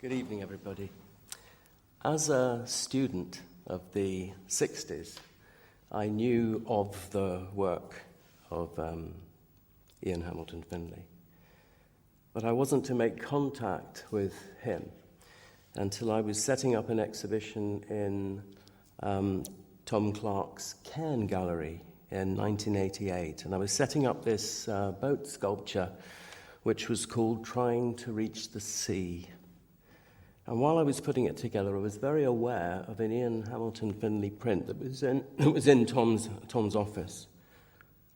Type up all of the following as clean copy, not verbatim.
Good evening, everybody. As a student of the 60s, I knew of the work of Ian Hamilton Finlay, but I wasn't to make contact with him until I was setting up an exhibition in Tom Clark's Cairn Gallery in 1988, and I was setting up this boat sculpture which was called Trying to Reach the Sea. And while I was putting it together, I was very aware of an Ian Hamilton Finlay print that was in Tom's office.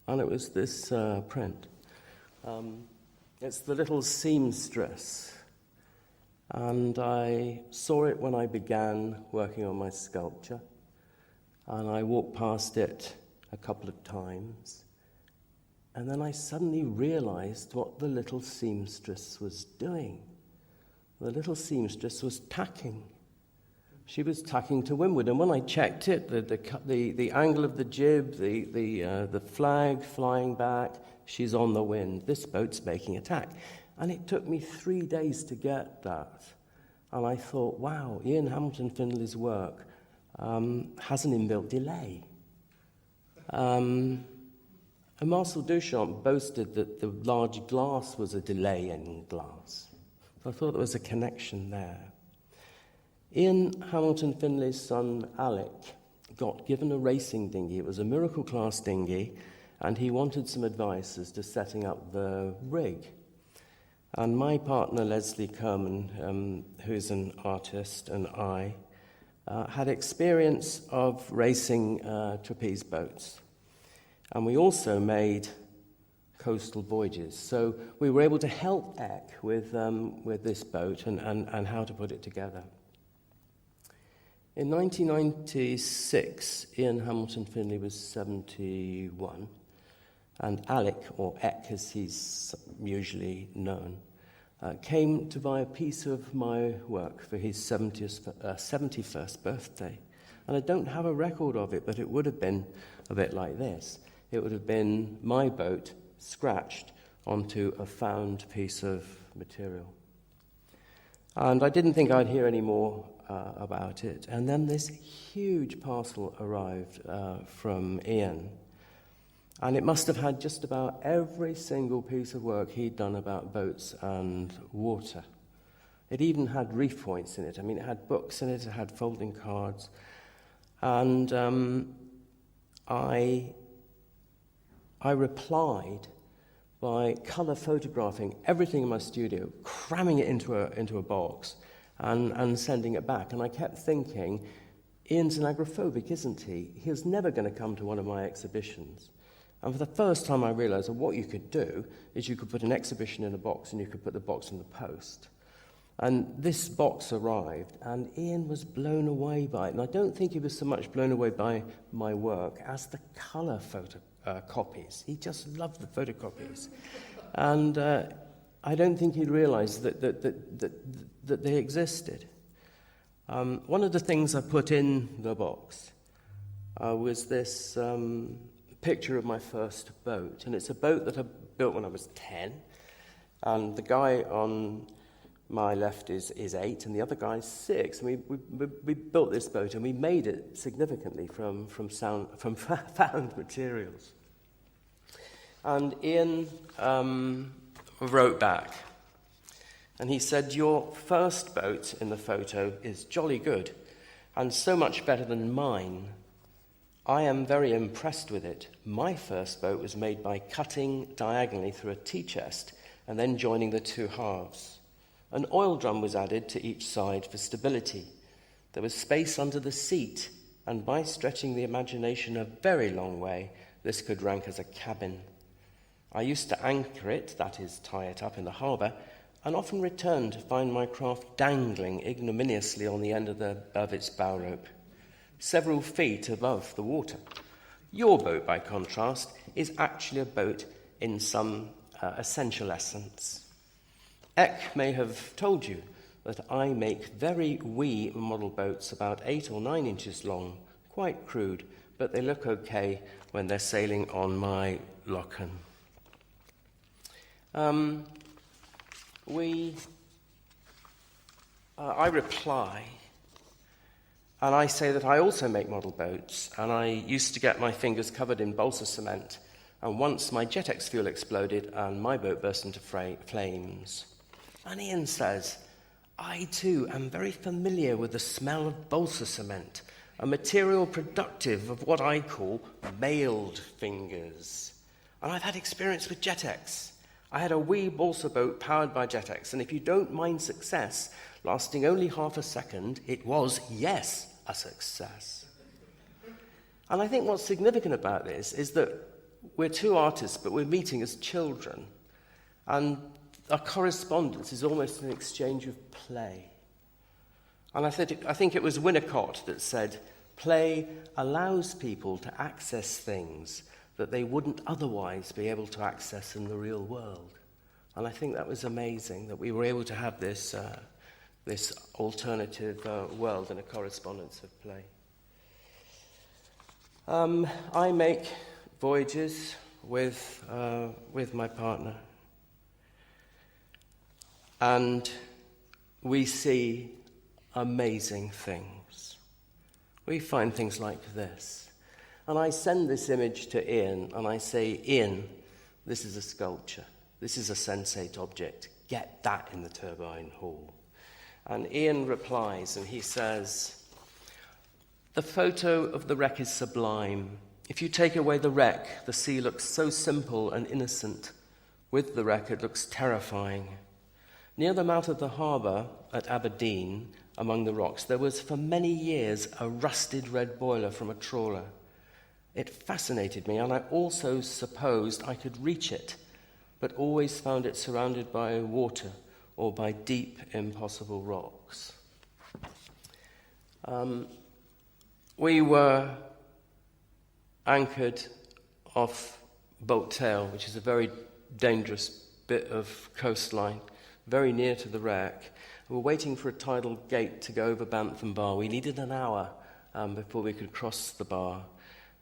And it was this print. It's the little seamstress. And I saw it when I began working on my sculpture. And I walked past it a couple of times. And then I suddenly realized what the little seamstress was doing. The little seamstress was tacking. She was tacking to windward, and when I checked it, the angle of the jib, the flag flying back, she's on the wind. This boat's making a tack. And it took me 3 days to get that. And I thought, wow, Ian Hamilton Finlay's work has an inbuilt delay. And Marcel Duchamp boasted that the large glass was a delay in glass. So I thought there was a connection there. Ian Hamilton Finlay's son, Alec, got given a racing dinghy. It was a Miracle class dinghy, and he wanted some advice as to setting up the rig. And my partner, Leslie Kerman, who's an artist, and I, had experience of racing trapeze boats. And we also made coastal voyages. So we were able to help Eck with this boat and how to put it together. In 1996, Ian Hamilton Finlay was 71, and Alec, or Eck as he's usually known, came to buy a piece of my work for his 71st birthday. And I don't have a record of it, but it would have been a bit like this. It would have been my boat scratched onto a found piece of material. And I didn't think I'd hear any more about it. And then this huge parcel arrived from Ian. And it must have had just about every single piece of work he'd done about boats and water. It even had reef points in it. I mean, it had books in it, it had folding cards. And I replied by colour photographing everything in my studio, cramming it into a box, and sending it back. And I kept thinking, Ian's an agoraphobic, isn't he? He's never going to come to one of my exhibitions. And for the first time I realised that what you could do is you could put an exhibition in a box and you could put the box in the post. And this box arrived, and Ian was blown away by it. And I don't think he was so much blown away by my work as the colour copies. He just loved the photocopies. And I don't think he realised that they existed. One of the things I put in the box was this picture of my first boat. And it's a boat that I built when I was 10. And the guy on my left is 8, and the other guy's 6. And we built this boat, and we made it significantly from found materials. And Ian wrote back, and he said, "Your first boat in the photo is jolly good, and so much better than mine. I am very impressed with it. My first boat was made by cutting diagonally through a tea chest and then joining the two halves. An oil drum was added to each side for stability. There was space under the seat, and by stretching the imagination a very long way, this could rank as a cabin. I used to anchor it, that is, tie it up in the harbour, and often returned to find my craft dangling ignominiously on the end of its bow rope, several feet above the water. Your boat, by contrast, is actually a boat in some essential essence. Eck may have told you that I make very wee model boats about 8 or 9 inches long, quite crude, but they look okay when they're sailing on my Lochen. We I reply, and I say that I also make model boats, and I used to get my fingers covered in balsa cement, and once my Jetex fuel exploded and my boat burst into flames. And Ian says, I too am very familiar with the smell of balsa cement, a material productive of what I call mailed fingers. And I've had experience with Jetex. I had a wee balsa boat powered by Jetex, and if you don't mind success, lasting only half a second, it was, yes, a success. And I think what's significant about this is that we're two artists, but we're meeting as children. And our correspondence is almost an exchange of play. And I think it was Winnicott that said, play allows people to access things that they wouldn't otherwise be able to access in the real world. And I think that was amazing, that we were able to have this alternative world and a correspondence of play. I make voyages with my partner, and we see amazing things. We find things like this. And I send this image to Ian, and I say, Ian, this is a sculpture. This is a sensate object. Get that in the turbine hall. And Ian replies, and he says, the photo of the wreck is sublime. If you take away the wreck, the sea looks so simple and innocent. With the wreck, it looks terrifying. Near the mouth of the harbour at Aberdeen, among the rocks, there was for many years a rusted red boiler from a trawler. It fascinated me, and I also supposed I could reach it, but always found it surrounded by water or by deep, impossible rocks. We were anchored off Boat Tail, which is a very dangerous bit of coastline, very near to the wreck. We were waiting for a tidal gate to go over Bantham Bar. We needed an hour before we could cross the bar.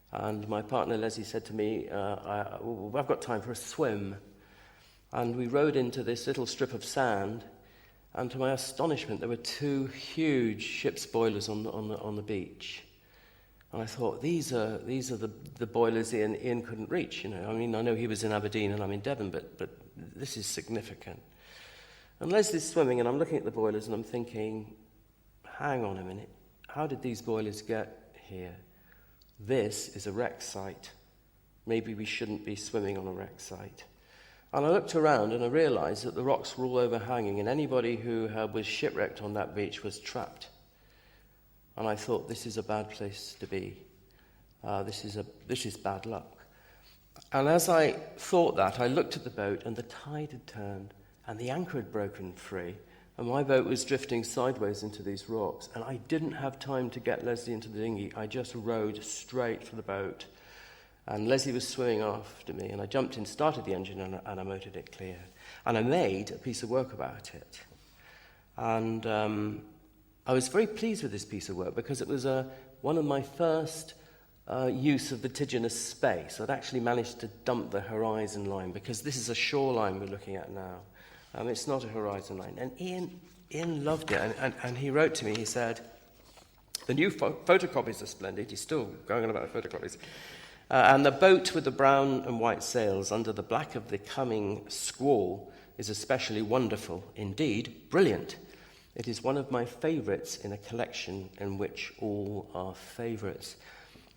And my partner Leslie said to me, I've got time for a swim. And we rode into this little strip of sand, and to my astonishment, there were two huge ship's boilers on the beach. And I thought, these are the boilers Ian couldn't reach. You know, I mean, I know he was in Aberdeen and I'm in Devon, but this is significant. And Leslie's swimming, and I'm looking at the boilers, and I'm thinking, hang on a minute, how did these boilers get here? This is a wreck site. Maybe we shouldn't be swimming on a wreck site. And I looked around, and I realized that the rocks were all overhanging, and anybody who was shipwrecked on that beach was trapped. And I thought, this is a bad place to be. This is bad luck. And as I thought that, I looked at the boat, and the tide had turned, and the anchor had broken free, and my boat was drifting sideways into these rocks, and I didn't have time to get Leslie into the dinghy. I just rowed straight for the boat, and Leslie was swimming after me, and I jumped in, started the engine, and I motored it clear. And I made a piece of work about it. And I was very pleased with this piece of work because it was one of my first use of vertiginous space. I'd actually managed to dump the horizon line, because this is a shoreline we're looking at now. It's not a horizon line. And Ian loved it, and he wrote to me, he said, the new photocopies are splendid. He's still going on about photocopies. And the boat with the brown and white sails under the black of the coming squall is especially wonderful, indeed brilliant. It is one of my favourites in a collection in which all are favourites.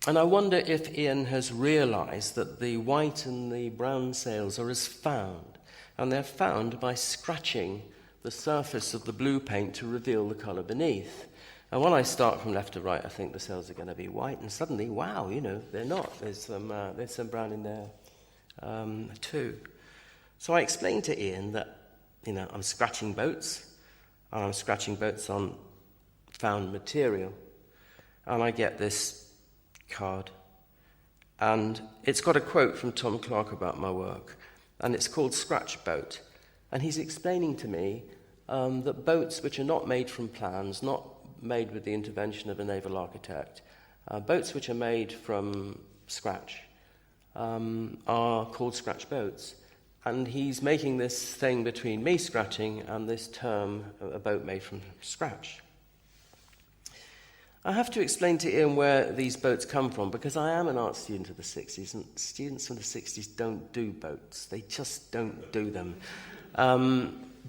And I wonder if Ian has realised that the white and the brown sails are as found, and they're found by scratching the surface of the blue paint to reveal the colour beneath. And when I start from left to right, I think the sails are going to be white, and suddenly, wow, they're not. There's some brown in there too. So I explained to Ian that, I'm scratching boats, and I'm scratching boats on found material. And I get this card, and it's got a quote from Tom Clark about my work, and it's called Scratch Boat. And he's explaining to me that boats which are not made from plans, not made with the intervention of a naval architect, boats which are made from scratch are called scratch boats. And he's making this thing between me scratching and this term, a boat made from scratch. I have to explain to Ian where these boats come from, because I am an art student of the 60s, and students from the 60s don't do boats. They just don't do them.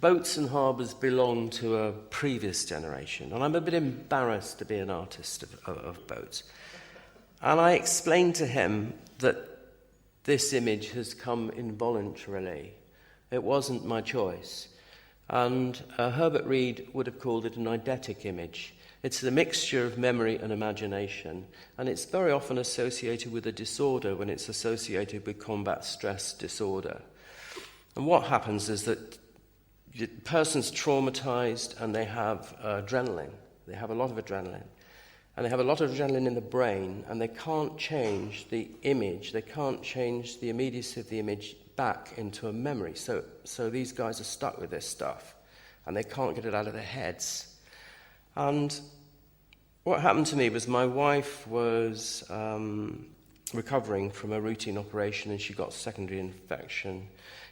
Boats and harbours belong to a previous generation, and I'm a bit embarrassed to be an artist of boats. And I explained to him that this image has come involuntarily. It wasn't my choice. And Herbert Reed would have called it an eidetic image. It's the mixture of memory and imagination, and it's very often associated with a disorder when it's associated with combat stress disorder. And what happens is that the person's traumatized and they have adrenaline. They have a lot of adrenaline. And they have a lot of adrenaline in the brain, and they can't change the image. They can't change the immediacy of the image back into a memory. So these guys are stuck with this stuff, and they can't get it out of their heads. And what happened to me was my wife was recovering from a routine operation, and she got secondary infection.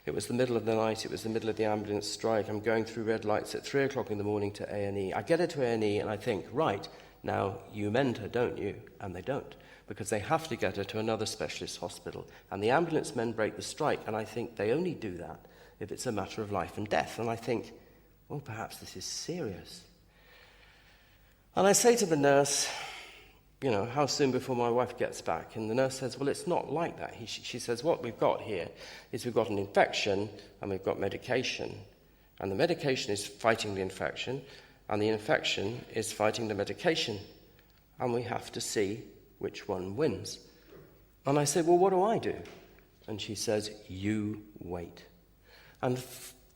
It was the middle of the night. It was the middle of the ambulance strike. I'm going through red lights at 3 o'clock in the morning to A&E. I get her to A&E, and I think, right, now you mend her, don't you? And they don't, because they have to get her to another specialist hospital. And the ambulance men break the strike, and I think they only do that if it's a matter of life and death. And I think, well, perhaps this is serious. And I say to the nurse, you know, how soon before my wife gets back? And the nurse says, well, it's not like that. She says, what we've got here is we've got an infection and we've got medication. And the medication is fighting the infection, and the infection is fighting the medication. And we have to see which one wins. And I say, well, what do I do? And she says, you wait. And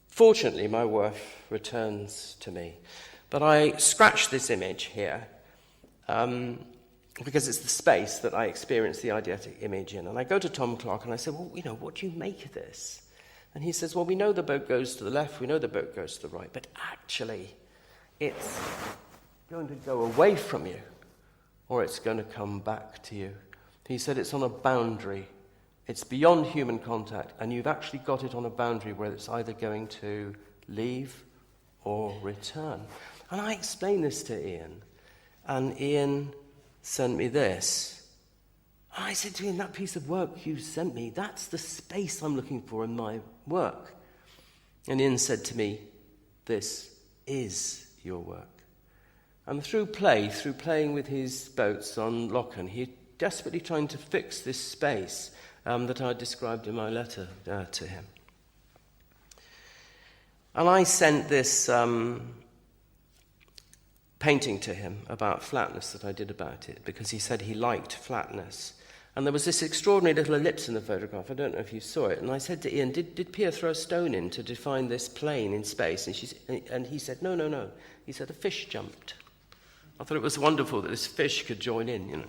fortunately, my wife returns to me. But I scratched this image here because it's the space that I experience the eidetic image in. And I go to Tom Clark and I say, well, you know, what do you make of this? And he says, well, we know the boat goes to the left, we know the boat goes to the right, but actually it's going to go away from you or it's going to come back to you. He said it's on a boundary. It's beyond human contact, and you've actually got it on a boundary where it's either going to leave or return. And I explained this to Ian, and Ian sent me this. And I said to him, that piece of work you sent me, that's the space I'm looking for in my work. And Ian said to me, this is your work. And through playing with his boats on Lochen, he's desperately trying to fix this space that I described in my letter to him. And I sent this painting to him about flatness that I did about it, because he said he liked flatness. And there was this extraordinary little ellipse in the photograph. I don't know if you saw it. And I said to Ian, did Pia throw a stone in to define this plane in space? And he said, no. He said, a fish jumped. I thought it was wonderful that this fish could join in, you know.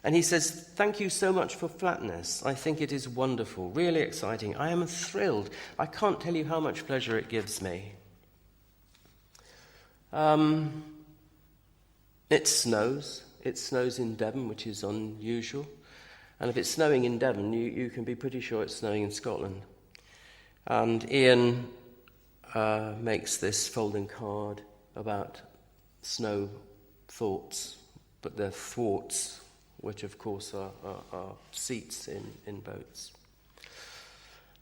And he says, thank you so much for flatness. I think it is wonderful, really exciting. I am thrilled. I can't tell you how much pleasure it gives me. It snows. It snows in Devon, which is unusual. And if it's snowing in Devon, you can be pretty sure it's snowing in Scotland. And Ian makes this folding card about snow thoughts, but they're thwarts, which of course are seats in boats.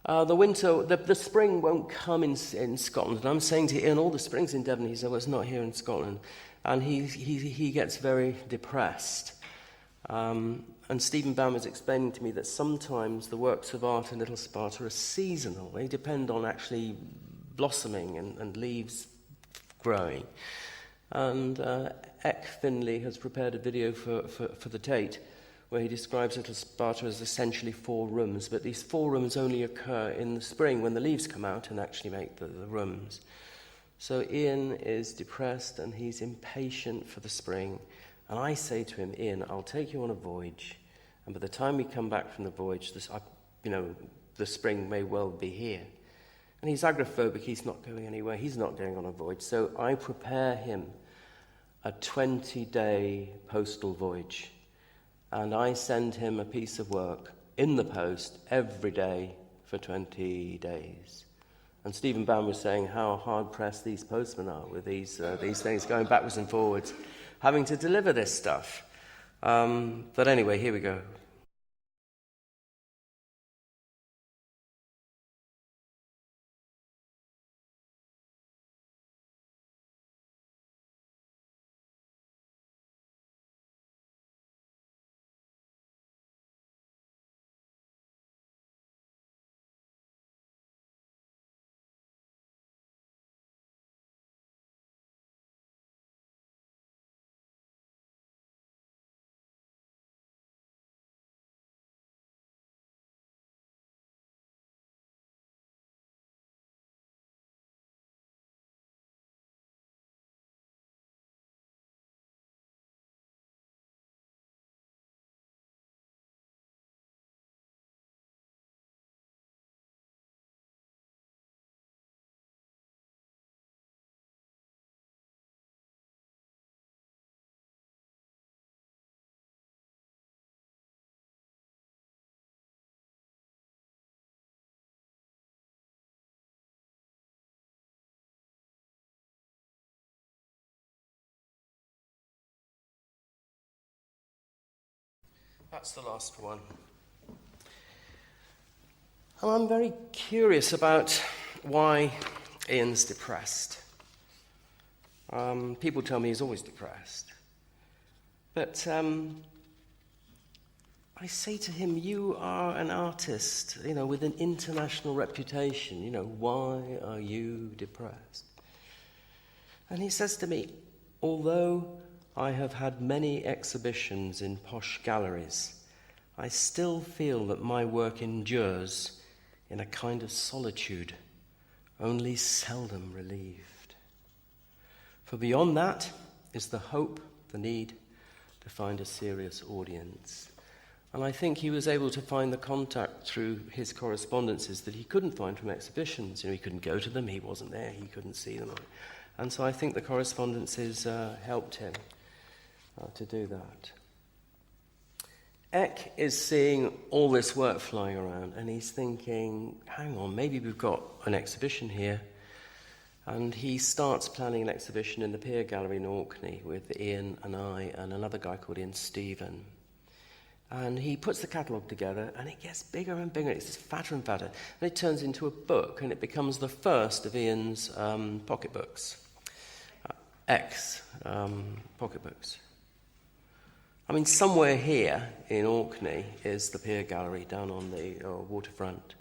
The spring won't come in Scotland. And I'm saying to Ian, all the springs in Devon. He said, well, it's not here in Scotland. And he gets very depressed. And Stephen Bound was explaining to me that sometimes the works of art in Little Sparta are seasonal. They depend on actually blossoming and leaves growing. And Eck Finlay has prepared a video for the Tate where he describes Little Sparta as essentially 4 rooms, but these 4 rooms only occur in the spring when the leaves come out and actually make the rooms. So Ian is depressed and he's impatient for the spring. And I say to him, Ian, I'll take you on a voyage, and by the time we come back from the voyage, the spring may well be here. And he's agoraphobic, he's not going anywhere, he's not going on a voyage. So I prepare him a 20-day postal voyage. And I send him a piece of work in the post every day for for 20 days. And Stephen Bann was saying how hard-pressed these postmen are with these things going backwards and forwards, having to deliver this stuff. But anyway, here we go. That's the last one. And I'm very curious about why Ian's depressed. People tell me he's always depressed. But I say to him, you are an artist, with an international reputation. Why are you depressed? And he says to me, although I have had many exhibitions in posh galleries, I still feel that my work endures in a kind of solitude, only seldom relieved. For beyond that is the hope, the need to find a serious audience. And I think he was able to find the contact through his correspondences that he couldn't find from exhibitions. He couldn't go to them, he wasn't there, he couldn't see them. And so I think the correspondences helped him to do that. Eck is seeing all this work flying around, and he's thinking, hang on, maybe we've got an exhibition here. And he starts planning an exhibition in the Pier Gallery in Orkney with Ian and I and another guy called Ian Stephen. And he puts the catalogue together, and it gets bigger and bigger. It's fatter and fatter. And it turns into a book, and it becomes the first of Ian's pocketbooks. Eck's pocketbooks. Somewhere here in Orkney is the Pier Gallery down on the waterfront.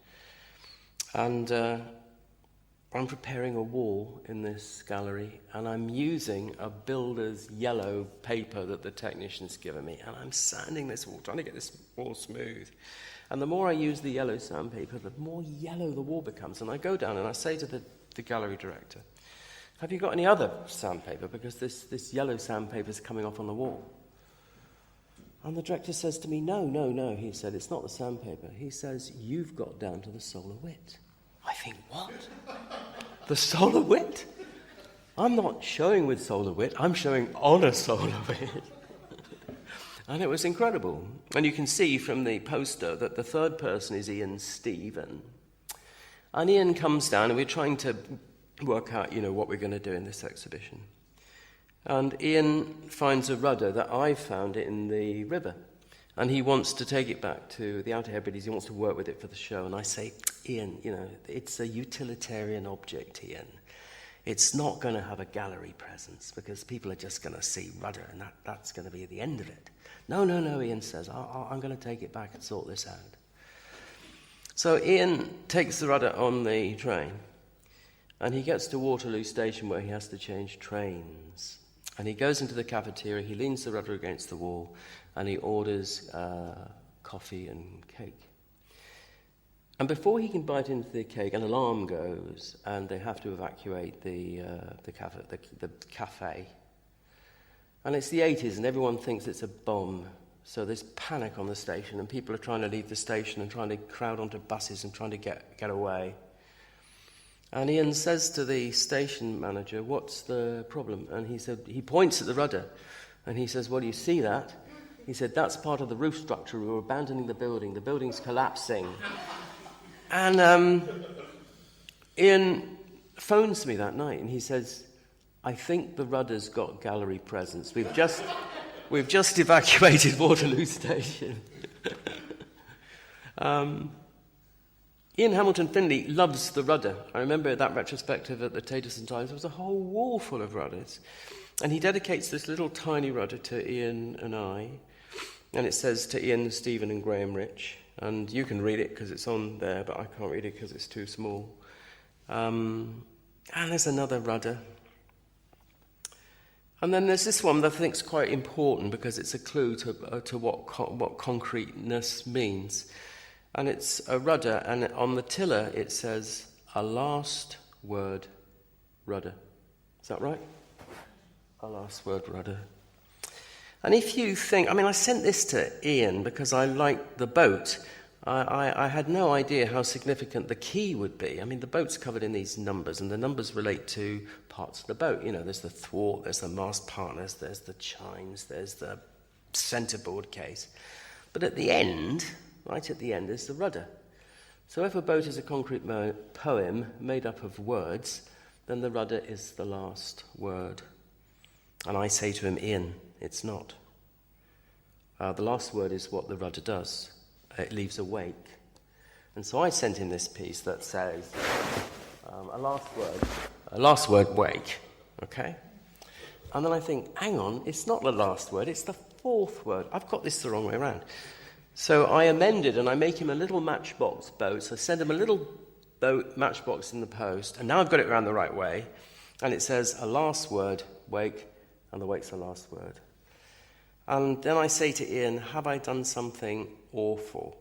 And I'm preparing a wall in this gallery, and I'm using a builder's yellow paper that the technician's given me, and I'm sanding this wall, trying to get this wall smooth. And the more I use the yellow sandpaper, the more yellow the wall becomes. And I go down and I say to the gallery director, have you got any other sandpaper? Because this yellow sandpaper is coming off on the wall. And the director says to me, no, he said, it's not the sandpaper. He says, you've got down to the solar wit. I think, what? The solar wit? I'm not showing with solar wit, I'm showing on a solar wit. And it was incredible. And you can see from the poster that the third person is Ian Stephen. And Ian comes down, and we're trying to work out, what we're going to do in this exhibition. And Ian finds a rudder that I found in the river. And he wants to take it back to the Outer Hebrides. He wants to work with it for the show. And I say, Ian, it's a utilitarian object, Ian. It's not going to have a gallery presence because people are just going to see rudder, and that's going to be the end of it. No, Ian says, I'm going to take it back and sort this out. So Ian takes the rudder on the train, and he gets to Waterloo Station where he has to change trains. And he goes into the cafeteria, he leans the rudder against the wall, and he orders coffee and cake. And before he can bite into the cake, an alarm goes, and they have to evacuate the cafe. And it's the 80s, and everyone thinks it's a bomb. So there's panic on the station, and people are trying to leave the station and trying to crowd onto buses and trying to get away. And Ian says to the station manager, what's the problem? And he points at the rudder, and he says, well, you see that? He said, that's part of the roof structure. We're abandoning the building. The building's collapsing. And Ian phones me that night and he says, I think the rudder's got gallery presence. We've just evacuated Waterloo Station. Ian Hamilton Finlay loves the rudder. I remember that retrospective at the Taterson Times. There was a whole wall full of rudders. And he dedicates this little tiny rudder to Ian and I. And it says to Ian, Stephen and Graham Rich. And you can read it because it's on there, but I can't read it because it's too small. And there's another rudder. And then there's this one that I think is quite important because it's a clue to what concreteness means. And it's a rudder, and on the tiller it says, a last word rudder. Is that right? A last word rudder. And if you think, I sent this to Ian because I liked the boat. I had no idea how significant the key would be. The boat's covered in these numbers, and the numbers relate to parts of the boat. There's the thwart, there's the mast partners, there's the chimes, there's the centerboard case. But at the end, right at the end, is the rudder. So if a boat is a concrete poem made up of words, then the rudder is the last word. And I say to him, Ian, it's not. The last word is what the rudder does. It leaves a wake. And so I sent him this piece that says, a last word wake, okay? And then I think, hang on, it's not the last word, it's the fourth word. I've got this the wrong way around. So I amended and I make him a little matchbox boat. So I send him a little boat matchbox in the post, and now I've got it around the right way. And it says, a last word, wake, and the wake's the last word. And then I say to Ian, have I done something awful?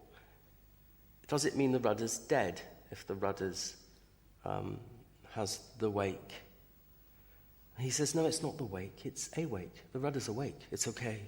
Does it mean the rudder's dead if the rudder's has the wake? And he says, no, it's not the wake, it's a wake. The rudder's awake, it's okay.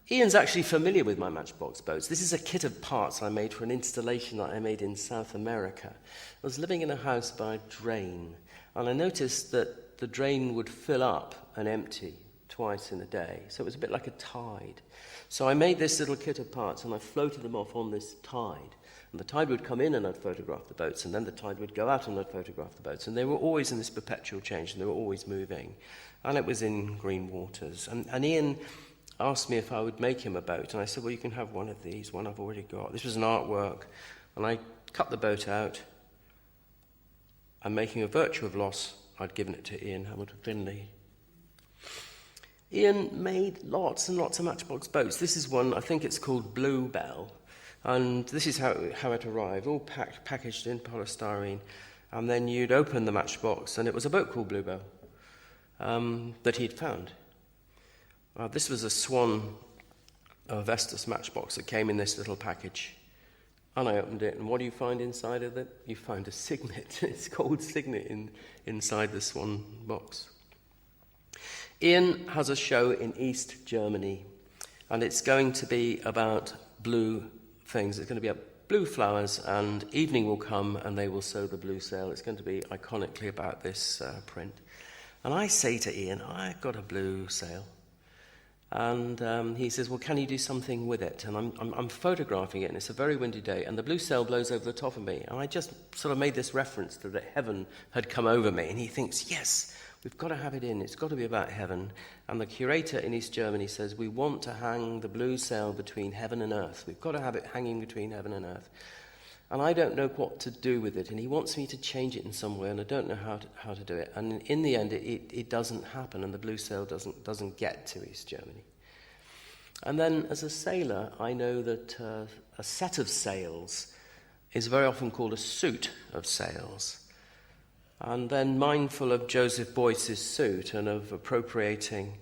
Ian's actually familiar with my matchbox boats. This is a kit of parts I made for an installation that I made in South America. I was living in a house by a drain, and I noticed that the drain would fill up and empty twice in a day. So it was a bit like a tide. So I made this little kit of parts, and I floated them off on this tide. And the tide would come in, and I'd photograph the boats, and then the tide would go out, and I'd photograph the boats. And they were always in this perpetual change, and they were always moving. And it was in green waters. And Ian asked me if I would make him a boat, and I said, well, you can have one of these, one I've already got. This was an artwork, and I cut the boat out, and making a virtue of loss, I'd given it to Ian Hamilton Finlay. Ian made lots and lots of matchbox boats. This is one, I think it's called Bluebell, and this is how it arrived, all packaged in polystyrene, and then you'd open the matchbox, and it was a boat called Bluebell that he'd found. This was a Swan Vestas matchbox that came in this little package. And I opened it, and what do you find inside of it? You find a signet. It's called signet inside the Swan box. Ian has a show in East Germany, and it's going to be about blue things. It's going to be about blue flowers, and evening will come, and they will sew the blue sail. It's going to be iconically about this print. And I say to Ian, I've got a blue sail. And he says, well, can you do something with it? And I'm photographing it, and it's a very windy day, and the blue sail blows over the top of me. And I just sort of made this reference to that heaven had come over me. And he thinks, yes, we've got to have it in. It's got to be about heaven. And the curator in East Germany says, we want to hang the blue sail between heaven and earth. We've got to have it hanging between heaven and earth. And I don't know what to do with it, and he wants me to change it in some way, and I don't know how to do it. And in the end, it doesn't happen, and the blue sail doesn't get to East Germany. And then, as a sailor, I know that a set of sails is very often called a suit of sails. And then, mindful of Joseph Beuys's suit and of appropriating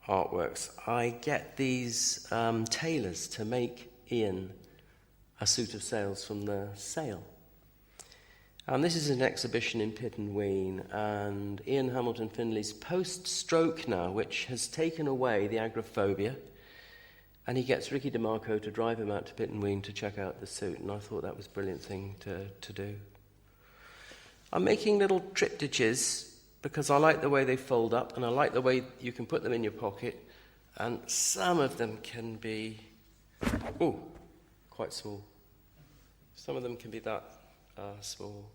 artworks, I get these tailors to make Ian a suit of sails from the sail. And this is an exhibition in Pittenweem, and Ian Hamilton Finlay's post-stroke now, which has taken away the agoraphobia, and he gets Ricky DeMarco to drive him out to Pittenweem to check out the suit, and I thought that was a brilliant thing to do. I'm making little triptychs because I like the way they fold up, and I like the way you can put them in your pocket, and some of them can be Oh, quite small. Some of them can be that small.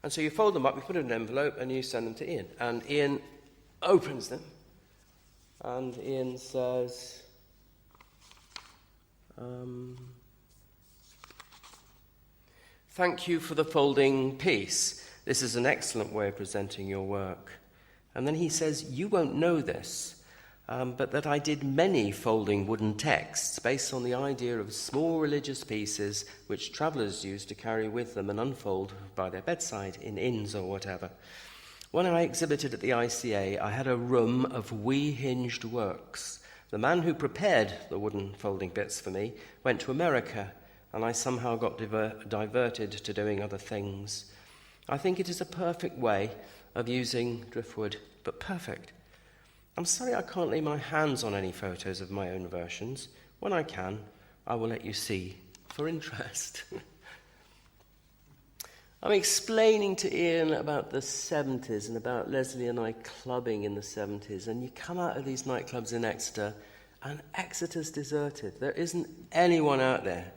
And so you fold them up, you put it in an envelope, and you send them to Ian. And Ian opens them, and Ian says, "Thank you for the folding piece. This is an excellent way of presenting your work." And then he says, "You won't know this, but that I did many folding wooden texts based on the idea of small religious pieces which travellers used to carry with them and unfold by their bedside in inns or whatever. When I exhibited at the ICA, I had a room of wee-hinged works. The man who prepared the wooden folding bits for me went to America, and I somehow got diverted to doing other things. I think it is a perfect way of using driftwood, but perfect. I'm sorry I can't lay my hands on any photos of my own versions. When I can, I will let you see for interest." I'm explaining to Ian about the 70s and about Leslie and I clubbing in the 70s, and you come out of these nightclubs in Exeter, and Exeter's deserted. There isn't anyone out there.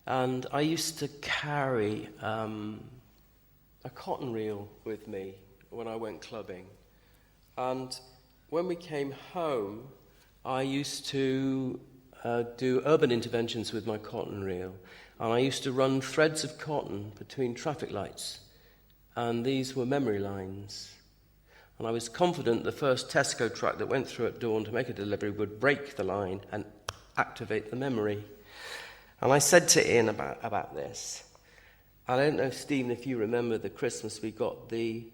And I used to carry a cotton reel with me when I went clubbing. And when we came home, I used to do urban interventions with my cotton reel. And I used to run threads of cotton between traffic lights. And these were memory lines. And I was confident the first Tesco truck that went through at dawn to make a delivery would break the line and activate the memory. And I said to Ian about this. I don't know, Stephen, if you remember the Christmas we got the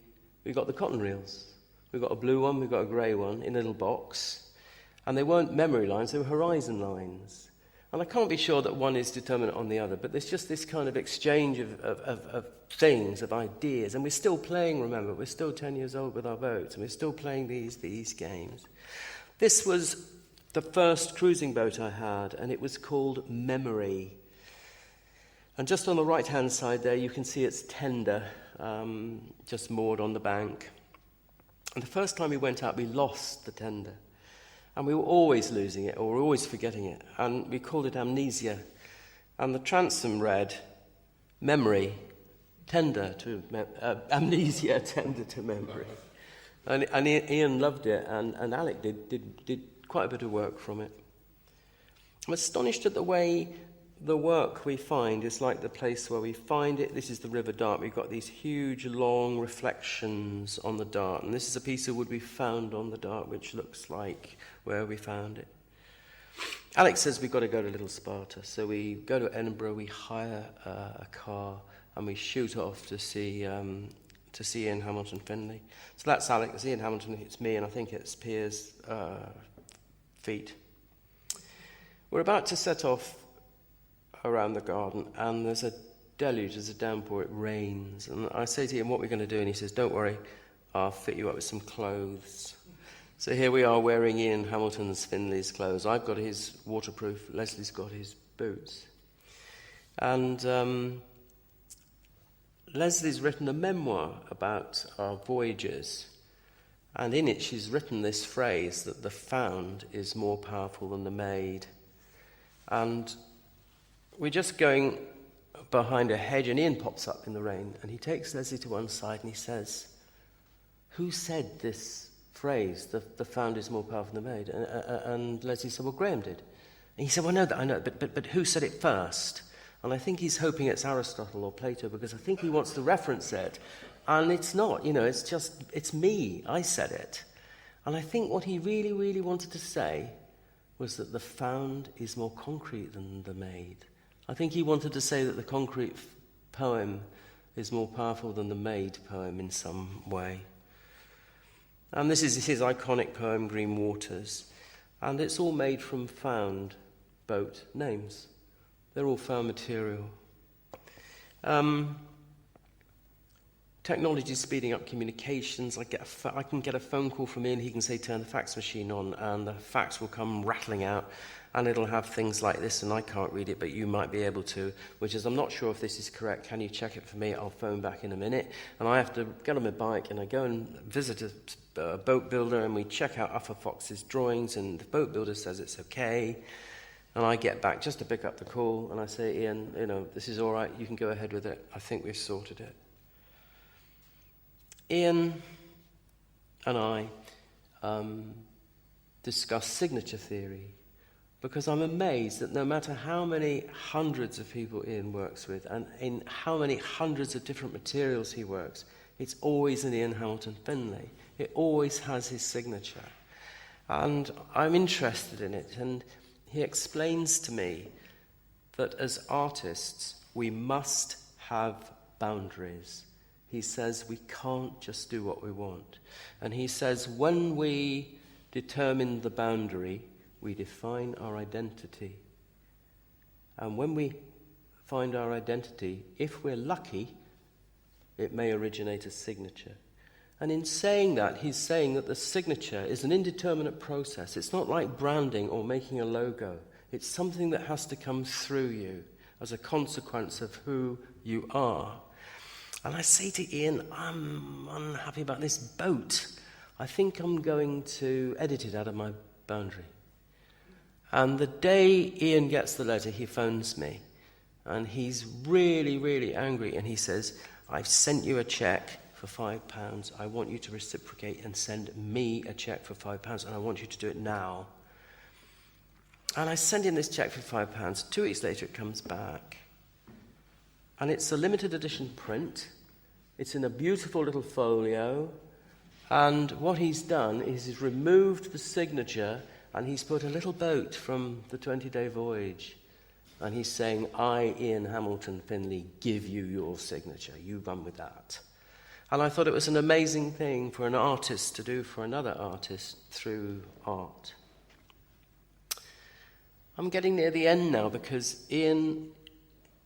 cotton reels. We got a blue one, we got a grey one in a little box. And they weren't memory lines, they were horizon lines. And I can't be sure that one is determinate on the other, but there's just this kind of exchange of things, of ideas. And we're still playing, remember, we're still 10 years old with our boats, and we're still playing these games. This was the first cruising boat I had, and it was called Memory. And just on the right-hand side there, you can see its tender, just moored on the bank. And the first time we went out, we lost the tender. And we were always losing it, or we were always forgetting it. And we called it amnesia. And the transom read, memory, tender to amnesia, tender to memory. And Ian loved it, and Alec did quite a bit of work from it. I'm astonished at the way the work we find is like the place where we find it. This is the River Dart. We've got these huge, long reflections on the Dart. And this is a piece of wood we found on the Dart, which looks like where we found it. Alex says we've got to go to Little Sparta. So we go to Edinburgh, we hire a car, and we shoot off to see Ian Hamilton Finlay. So that's Alex, it's Ian Hamilton, it's me, and I think it's Piers' feet. We're about to set off around the garden, and there's a deluge, there's a downpour, it rains. And I say to him, what are we going to do? And he says, don't worry, I'll fit you up with some clothes. So here we are wearing Ian Hamilton Finlay's clothes. I've got his waterproof, Leslie's got his boots. And Leslie's written a memoir about our voyages. And in it she's written this phrase that the found is more powerful than the made. And we're just going behind a hedge, and Ian pops up in the rain, and he takes Leslie to one side and he says, who said this phrase, the found is more powerful than the made? And Leslie said, well, Graham did. And he said, well, I know, but who said it first? And I think he's hoping it's Aristotle or Plato, because I think he wants to reference it. And it's not, it's me, I said it. And I think what he really, really wanted to say was that the found is more concrete than the made. I think he wanted to say that the concrete poem is more powerful than the made poem in some way. And this is his iconic poem, Green Waters. And it's all made from found boat names. They're all found material. Technology is speeding up communications. I can get a phone call from Ian. He can say, turn the fax machine on, and the fax will come rattling out, and it'll have things like this, and I can't read it, but you might be able to, which is, I'm not sure if this is correct. Can you check it for me? I'll phone back in a minute. And I have to get on my bike, and I go and visit a boat builder, and we check out Uffa Fox's drawings, and the boat builder says it's okay. And I get back just to pick up the call, and I say, Ian, this is all right, you can go ahead with it. I think we've sorted it. Ian and I discuss signature theory, because I'm amazed that no matter how many hundreds of people Ian works with, and in how many hundreds of different materials he works, it's always an Ian Hamilton Finlay. It always has his signature. And I'm interested in it, and he explains to me that as artists, we must have boundaries. He says we can't just do what we want. And he says when we determine the boundary, we define our identity. And when we find our identity, if we're lucky, it may originate a signature. And in saying that, he's saying that the signature is an indeterminate process. It's not like branding or making a logo. It's something that has to come through you as a consequence of who you are. And I say to Ian, I'm unhappy about this boat. I think I'm going to edit it out of my boundary. And the day Ian gets the letter, he phones me. And he's really, really angry. And he says, I've sent you a cheque for £5. I want you to reciprocate and send me a cheque for £5. And I want you to do it now. And I send him this cheque for £5. 2 weeks later, it comes back. And it's a limited edition print. It's in a beautiful little folio. And what he's done is he's removed the signature and he's put a little boat from the 20-day voyage. And he's saying, I, Ian Hamilton Finlay, give you your signature. You run with that. And I thought it was an amazing thing for an artist to do for another artist through art. I'm getting near the end now because Ian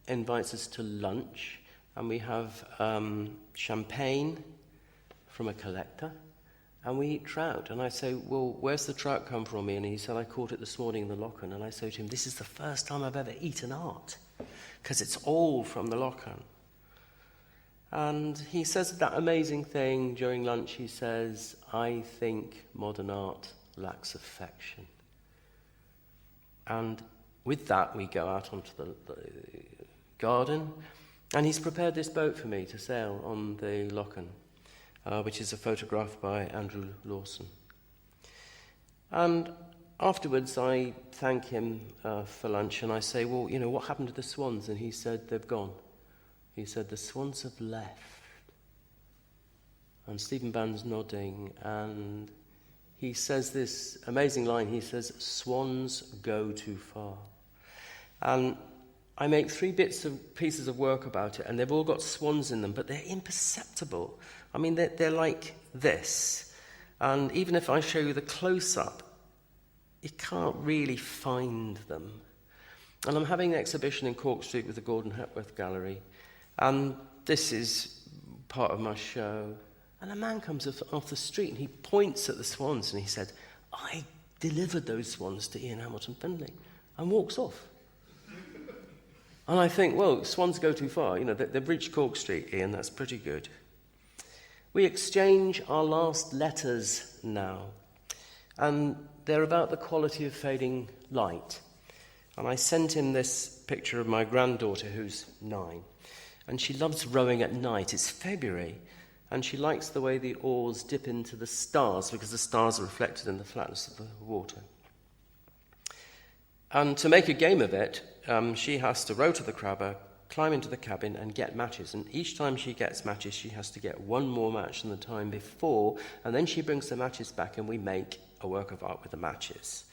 invites us to lunch. And we have champagne from a collector. And we eat trout. And I say, well, where's the trout come from, Ian? And he said, I caught it this morning in the Lochen. And I say to him, this is the first time I've ever eaten art, because it's all from the Lochen. And he says that amazing thing during lunch. He says, I think modern art lacks affection. And with that, we go out onto the garden. And he's prepared this boat for me to sail on the Lochen, which is a photograph by Andrew Lawson. And afterwards, I thank him for lunch, and I say, well, what happened to the swans? And he said, they've gone. He said, the swans have left. And Stephen Bann's nodding, and he says this amazing line. He says, swans go too far. And I make 3 pieces of work about it, and they've all got swans in them, but they're imperceptible. I mean, they're like this. And even if I show you the close-up, you can't really find them. And I'm having an exhibition in Cork Street with the Gordon Hepworth Gallery, and this is part of my show. And a man comes off the street, and he points at the swans, and he said, I delivered those swans to Ian Hamilton Finlay, and walks off. And I think, well, swans go too far. They've reached Cork Street, Ian, that's pretty good. We exchange our last letters now. And they're about the quality of fading light. And I sent him this picture of my granddaughter, who's 9. And she loves rowing at night. It's February. And she likes the way the oars dip into the stars, because the stars are reflected in the flatness of the water. And to make a game of it, she has to row to the crabber, climb into the cabin and get matches. And each time she gets matches, she has to get one more match than the time before. And then she brings the matches back and we make a work of art with the matches.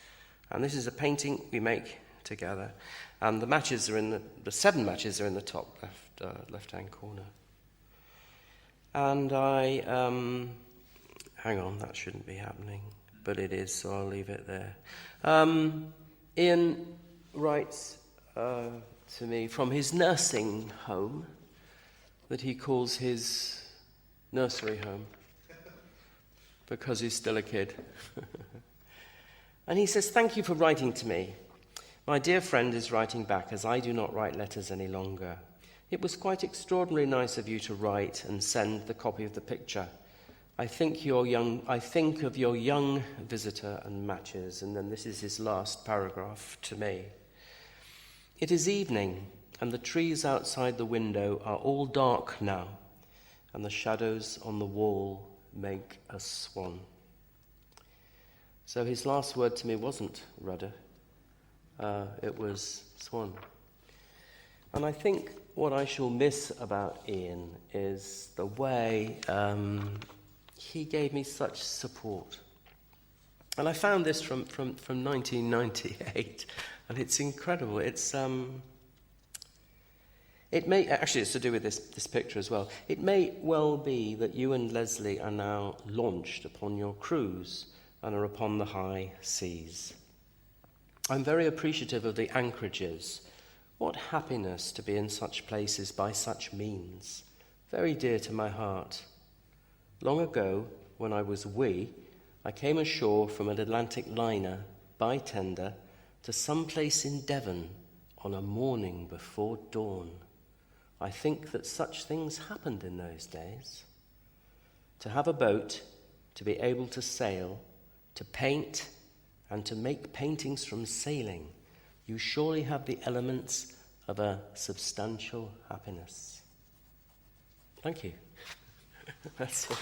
And this is a painting we make together. And the matches are the 7 matches are in the top left-hand corner. And I, hang on, that shouldn't be happening, but it is, so I'll leave it there. Ian writes to me from his nursing home that he calls his nursery home because he's still a kid. And he says, thank you for writing to me. My dear friend is writing back as I do not write letters any longer. It was quite extraordinarily nice of you to write and send the copy of the picture. I think of your young visitor and matches. And then this is his last paragraph to me. It is evening, and the trees outside the window are all dark now, and the shadows on the wall make a swan. So his last word to me wasn't rudder, it was swan. And I think what I shall miss about Ian is the way he gave me such support. And I found this from 1998, and it's incredible. It's to do with this picture as well. It may well be that you and Leslie are now launched upon your cruise and are upon the high seas. I'm very appreciative of the anchorages. What happiness to be in such places by such means. Very dear to my heart. Long ago, when I was wee, I came ashore from an Atlantic liner by tender to some place in Devon on a morning before dawn. I think that such things happened in those days. To have a boat, to be able to sail, to paint, and to make paintings from sailing, you surely have the elements of a substantial happiness. Thank you. That's it.